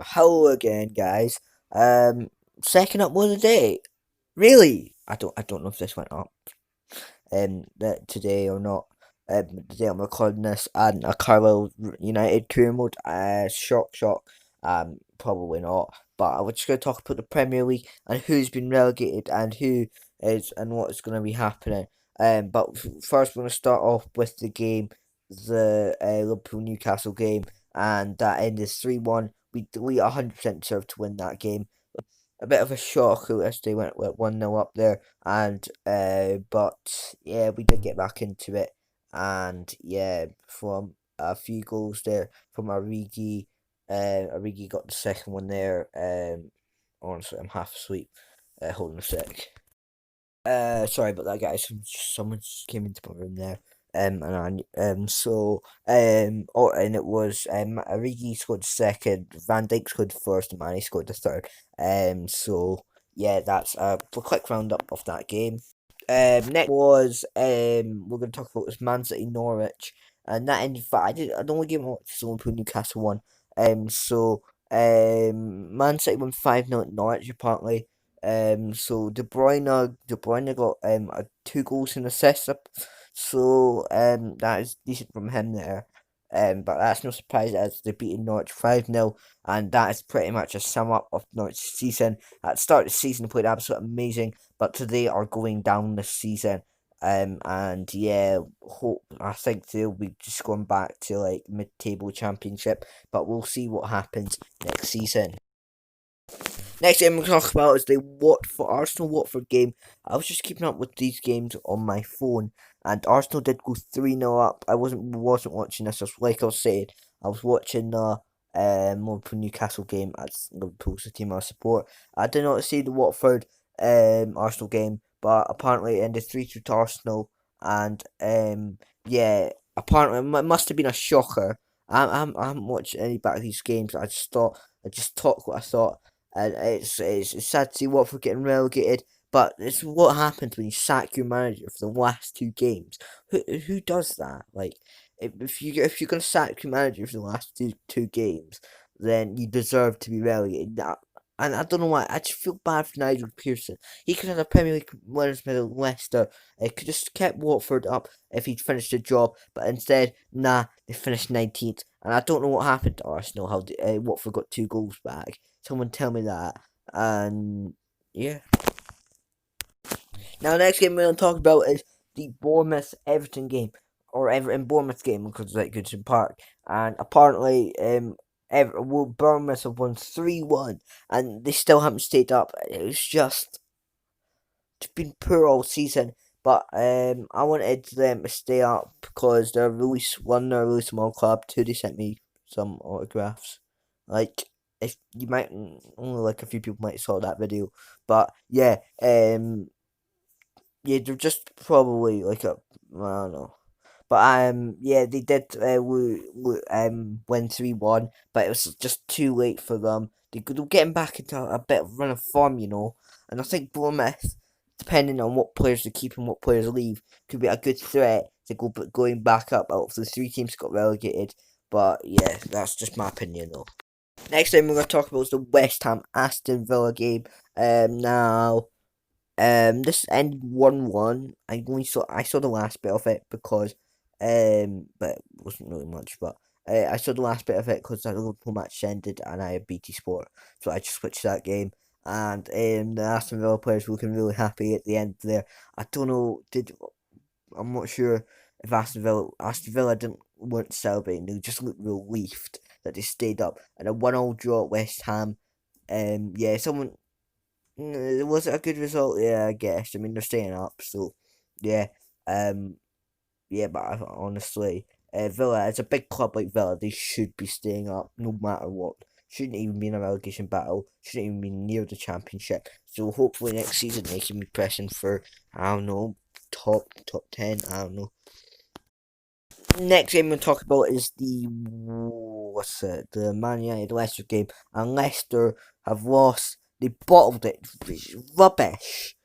Hello again, guys. Second up of the day. Really? I don't know if this went up that today or not. Today I'm recording this and a Carlisle United career mode. Shock. Probably not. But we're just gonna talk about the Premier League and who's been relegated and who is and what is gonna be happening. But first we're gonna start off with the game, the Liverpool Newcastle game, and that ended 3-1. We 100% deserved to win that game. A bit of a shock as they went with 1-0 up there, and but yeah, we did get back into it, and yeah, from a few goals there from Origi got the second one there. Honestly, I'm half asleep. Hold on a sec. Sorry about that, guys. Someone just came into my room there. And it was Origi scored second, Van Dijk scored first, and Mane scored the third. Yeah, that's a quick roundup of that game. Next was we're gonna talk about was Man City Norwich, and that ended. I don't want to give much. Liverpool Newcastle won. Man City won 5-0 at Norwich apparently. So De Bruyne got two goals and assists up. So that is decent from him there. But that's no surprise as they beat Norwich 5-0, and that is pretty much a sum up of Norwich's season. At the start of the season, they played absolutely amazing, but today are going down this season. And yeah, I think they'll be just going back to like mid-table championship, but we'll see what happens next season. Next game we're going to talk about is the Arsenal Watford game. I was just keeping up with these games on my phone, and Arsenal did go 3-0 up. I wasn't watching this, like I was saying, I was watching the Liverpool Newcastle game as Liverpool's the team I support. I did not see the Watford Arsenal game, but apparently it ended 3-2 to Arsenal, and yeah, apparently it must have been a shocker. I haven't watched any back of these games. I just talked what I thought, and it's sad to see Watford getting relegated. But it's what happens when you sack your manager for the last two games. Who does that? Like, if you're gonna sack your manager for the last two games, then you deserve to be relegated. And I don't know why. I just feel bad for Nigel Pearson. He could have had a Premier League winners medal Leicester. It could just kept Watford up if he'd finished the job, but instead, nah, they finished 19th. And I don't know what happened to Arsenal. How Watford got two goals back. Someone tell me that. And yeah. Now, the next game we're going to talk about is the Bournemouth Everton game, or Everton Bournemouth game, because it's at Goodison Park. And apparently, Bournemouth have won 3-1, and they still haven't stayed up. It's been poor all season. But I wanted them to stay up because they're a really small club. Two, they sent me some autographs. Like, if you might only like a few people might saw that video, but yeah, yeah, they're just probably like I don't know. But yeah, they did win 3-1, but it was just too late for them. They're getting back into a bit of run of form, and I think Bournemouth, depending on what players they keep and what players leave, could be a good threat to going back up. Out of the three teams got relegated, but yeah, that's just my opinion though. Next thing we're going to talk about is the West Ham Aston Villa game. Now. This ended 1-1. I saw the last bit of it because but it wasn't really much. But I saw the last bit of it because the Liverpool match ended and I had BT Sport, so I just switched that game. And the Aston Villa players were looking really happy at the end there. I don't know. I'm not sure if Aston Villa weren't celebrating. They just looked relieved that they stayed up. And a 1-1 draw at West Ham. Yeah, was it a good result? Yeah, I guess. I mean, they're staying up, so yeah. Um, yeah, but honestly, Villa, it's a big club like Villa. They should be staying up no matter what. Shouldn't even be in a relegation battle. Shouldn't even be near the championship. So hopefully next season they can be pressing for, I don't know, top 10. I don't know. Next game we'll talk about is the Man United Leicester game, and Leicester have lost. They bottled it. Rubbish.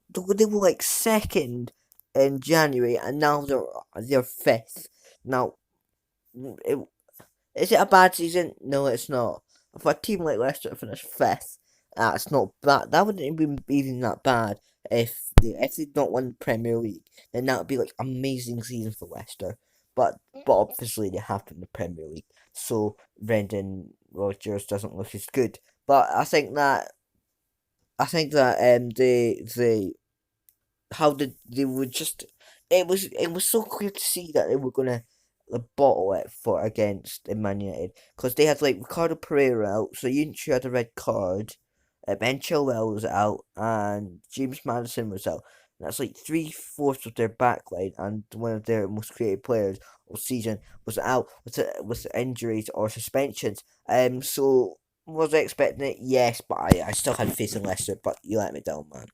They were like second in January, and now they're fifth. Now, is it a bad season? No, it's not. for a team like Leicester to finish fifth, that's not bad. That wouldn't even be even that bad if they'd not won the Premier League. Then that would be like amazing season for Leicester. But obviously they have to win the Premier League, so Brendan Rodgers doesn't look as good. But I think that they how did they were just it was so clear to see that they were gonna bottle it for against Man United because they had like Ricardo Pereira out, so Yunchi had a red card, Ben Chilwell was out, and James Madison was out. That's like 3/4 of their backline, and one of their most creative players all season was out with injuries or suspensions. So was I expecting it? Yes, but I still had faith in Leicester. But you let me down, man.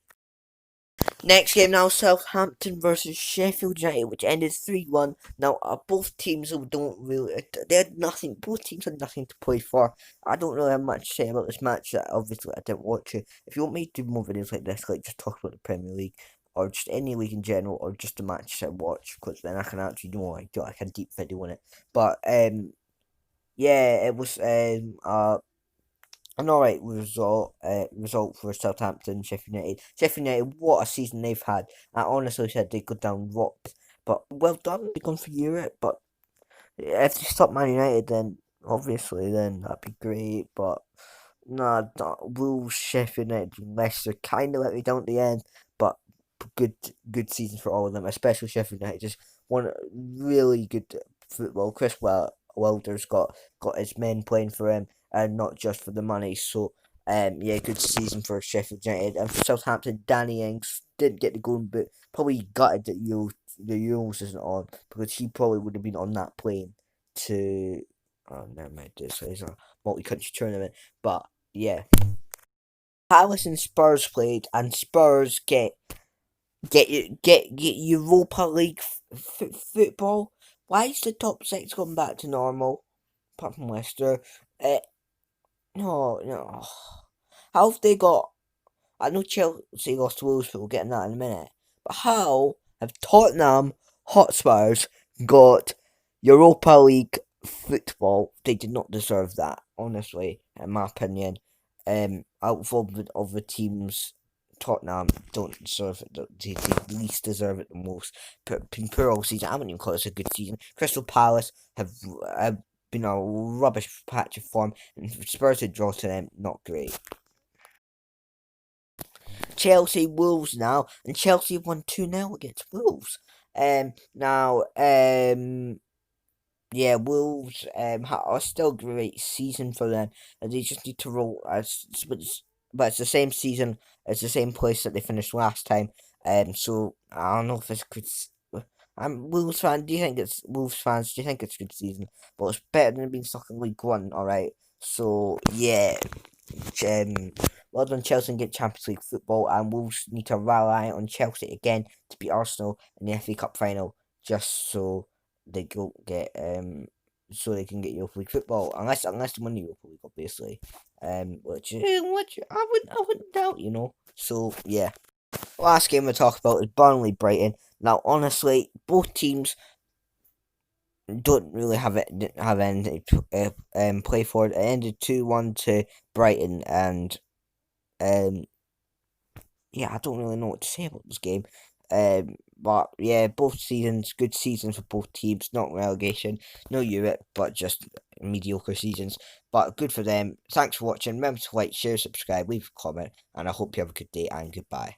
Next game now, Southampton versus Sheffield United, which ended 3-1. Now, both teams don't really, they had nothing, both teams had nothing to play for. I don't really have much to say about this match, obviously I didn't watch it. If you want me to do more videos like this, like just talk about the Premier League, or just any league in general, or just the matches I watch, because then I can actually do like a deep video on it. But, yeah, it was, an alright result for Southampton, Sheffield United. Sheffield United, what a season they've had. I honestly said they'd go down rocks. But well done, they've gone for Europe. But if they stop Man United, then obviously then that'd be great. But nah, Wolves, Sheffield United, and Leicester kind of let me down at the end. But good season for all of them, especially Sheffield United. Just one really good football. Wilder's got his men playing for him and not just for the money. So yeah, good season for Sheffield United. And for Southampton, Danny Ings didn't get the goal, but probably gutted that the Euros isn't on because he probably would have been on that plane to. Oh, never mind. This is a multi-country tournament, but yeah. Palace and Spurs played, and Spurs get Europa League football. Why is the top six going back to normal? Apart from Leicester, uh, no. How have they got? I know Chelsea lost to Wolves, but we'll get in that in a minute. But how have Tottenham Hotspurs got Europa League football? They did not deserve that, honestly, in my opinion. Out of all the teams, Tottenham don't deserve it. They least deserve it the most. Been poor all season. I wouldn't even call this a good season. Crystal Palace have been a rubbish patch of form, and Spurs had draw to them, not great. Chelsea Wolves now, and Chelsea won 2-0 against Wolves. Now, yeah, Wolves are still a great season for them, and they just need to roll. But it's the same season, it's the same place that they finished last time. So I don't know if it's good. I'm Wolves fan. Do you think it's Wolves fans? Do you think it's a good season? But it's better than being stuck in League One. All right. So yeah, um, well done Chelsea and get Champions League football, and Wolves need to rely on Chelsea again to beat Arsenal in the FA Cup final, just so they go get so they can get Europa League football, unless they win the Europa League, obviously, which I wouldn't doubt, So yeah, last game we talk about is Burnley Brighton. Now, honestly, both teams don't really didn't have anything to play for. It ended 2-1 to Brighton, and yeah, I don't really know what to say about this game. But yeah, both seasons, good seasons for both teams. Not relegation, no Europe, but just mediocre seasons. But good for them. Thanks for watching. Remember to like, share, subscribe, leave a comment, and I hope you have a good day and goodbye.